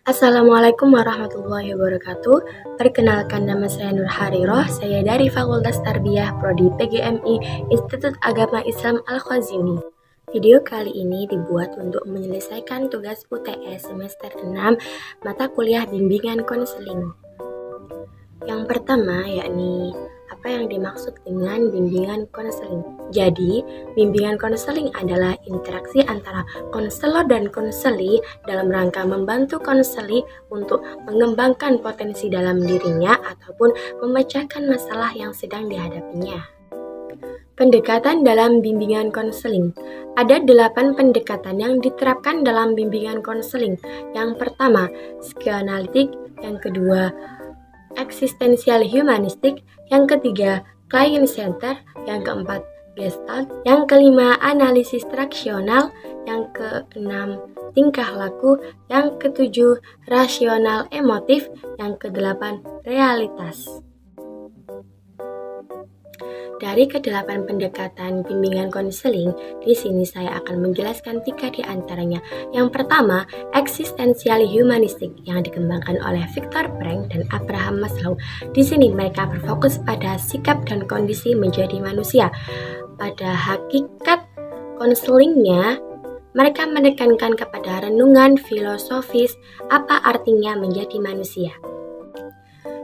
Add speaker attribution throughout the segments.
Speaker 1: Assalamualaikum warahmatullahi wabarakatuh. Perkenalkan, nama saya Nur Hariroh. Saya dari Fakultas Tarbiyah Prodi PGMI Institut Agama Islam Al-Khazini. Video kali ini dibuat untuk menyelesaikan tugas UTS semester 6 mata kuliah bimbingan konseling. Yang pertama yakni apa yang dimaksud dengan bimbingan konseling. Jadi, bimbingan konseling adalah interaksi antara konselor dan konseli dalam rangka membantu konseli untuk mengembangkan potensi dalam dirinya ataupun memecahkan masalah yang sedang dihadapinya. Pendekatan dalam bimbingan konseling. Ada 8 pendekatan yang diterapkan dalam bimbingan konseling. Yang pertama, psikoanalitik. Yang kedua, eksistensial humanistik. Yang ketiga, client center. Yang keempat, gestalt. Yang kelima, analisis traksional. Yang keenam, tingkah laku. Yang ketujuh, rasional emotif. Yang kedelapan, realitas. Dari ke-8 pendekatan bimbingan konseling, di sini saya akan menjelaskan 3 di antaranya. Yang pertama, eksistensial humanistik yang dikembangkan oleh Viktor Frankl dan Abraham Maslow. Di sini mereka berfokus pada sikap dan kondisi menjadi manusia. Pada hakikat konselingnya, mereka menekankan kepada renungan filosofis apa artinya menjadi manusia.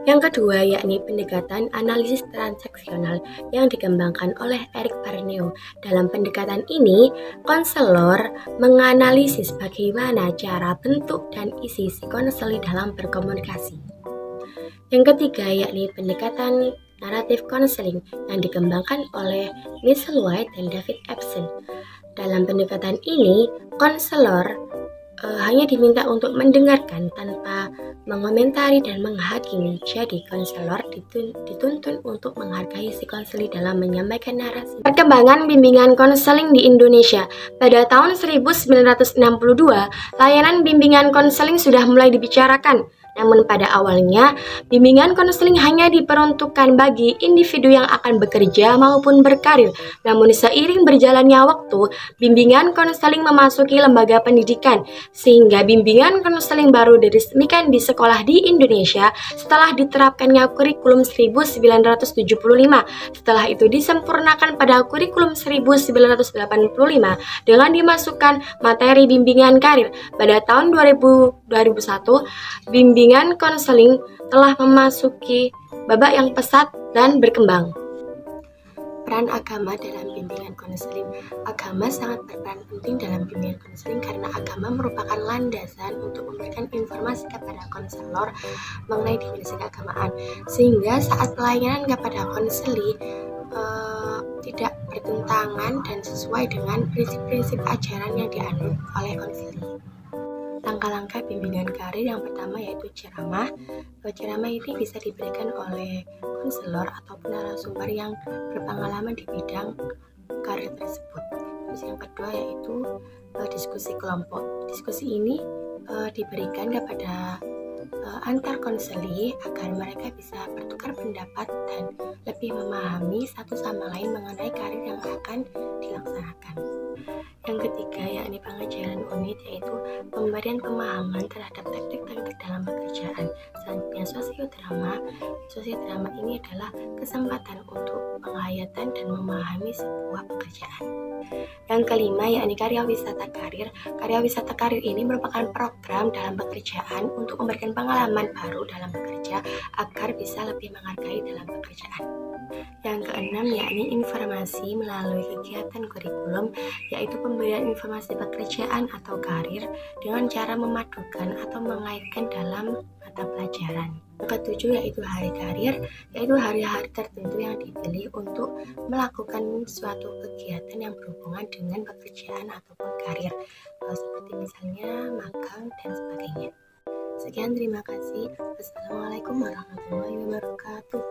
Speaker 1: Yang kedua yakni pendekatan analisis transaksional yang dikembangkan oleh Eric Barneo. Dalam pendekatan ini, konselor menganalisis bagaimana cara bentuk dan isi si konseli dalam berkomunikasi. Yang ketiga yakni pendekatan naratif konseling yang dikembangkan oleh Michelle White dan David Epstein. Dalam pendekatan ini, konselor hanya diminta untuk mendengarkan tanpa mengomentari dan menghakimi. Jadi konselor dituntun untuk menghargai si konseli dalam menyampaikan narasi. Perkembangan bimbingan konseling di Indonesia. Pada tahun 1962, layanan bimbingan konseling sudah mulai dibicarakan. Namun pada awalnya, bimbingan konseling hanya diperuntukkan bagi individu yang akan bekerja maupun berkarir. Namun seiring berjalannya waktu, bimbingan konseling memasuki lembaga pendidikan, sehingga bimbingan konseling baru diresmikan di sekolah di Indonesia setelah diterapkannya kurikulum 1975. Setelah itu disempurnakan pada kurikulum 1985 dengan dimasukkan materi bimbingan karir. Pada tahun 2001, bimbingan konseling telah memasuki babak yang pesat dan berkembang. Peran agama dalam bimbingan konseling. Agama sangat berperan penting dalam bimbingan konseling karena agama merupakan landasan untuk memberikan informasi kepada konselor mengenai definisi keagamaan, sehingga saat pelayanan kepada konseli tidak bertentangan dan sesuai dengan prinsip-prinsip ajaran yang dianut oleh konseli. Langkah-langkah bimbingan karir yang pertama yaitu ceramah. Ceramah ini bisa diberikan oleh konselor ataupun narasumber yang berpengalaman di bidang karir tersebut. Terus yang kedua yaitu diskusi kelompok. Diskusi ini diberikan kepada antar konseli agar mereka bisa bertukar pendapat dan lebih memahami satu sama lain mengenai karir yang akan dilaksanakan. Yang ketiga yakni pengajaran unit, yaitu pemberian pemahaman terhadap teknik-teknik dalam pekerjaan. Selanjutnya sosiodrama ini adalah kesempatan untuk penghayatan dan memahami sebuah pekerjaan. Yang kelima yakni karya wisata karir. Karya wisata karir ini merupakan program dalam pekerjaan untuk memberikan pengalaman baru dalam bekerja agar bisa lebih menghargai dalam pekerjaan. Yang keenam yakni informasi melalui kegiatan kurikulum, yaitu pemberian informasi pekerjaan atau karir dengan cara memadukan atau mengaitkan dalam mata pelajaran. Yang ketujuh yaitu hari karir, yaitu hari-hari tertentu yang dipilih untuk melakukan suatu kegiatan yang berhubungan dengan pekerjaan ataupun karir, seperti misalnya magang dan sebagainya. Sekian, terima kasih. Wassalamualaikum warahmatullahi wabarakatuh.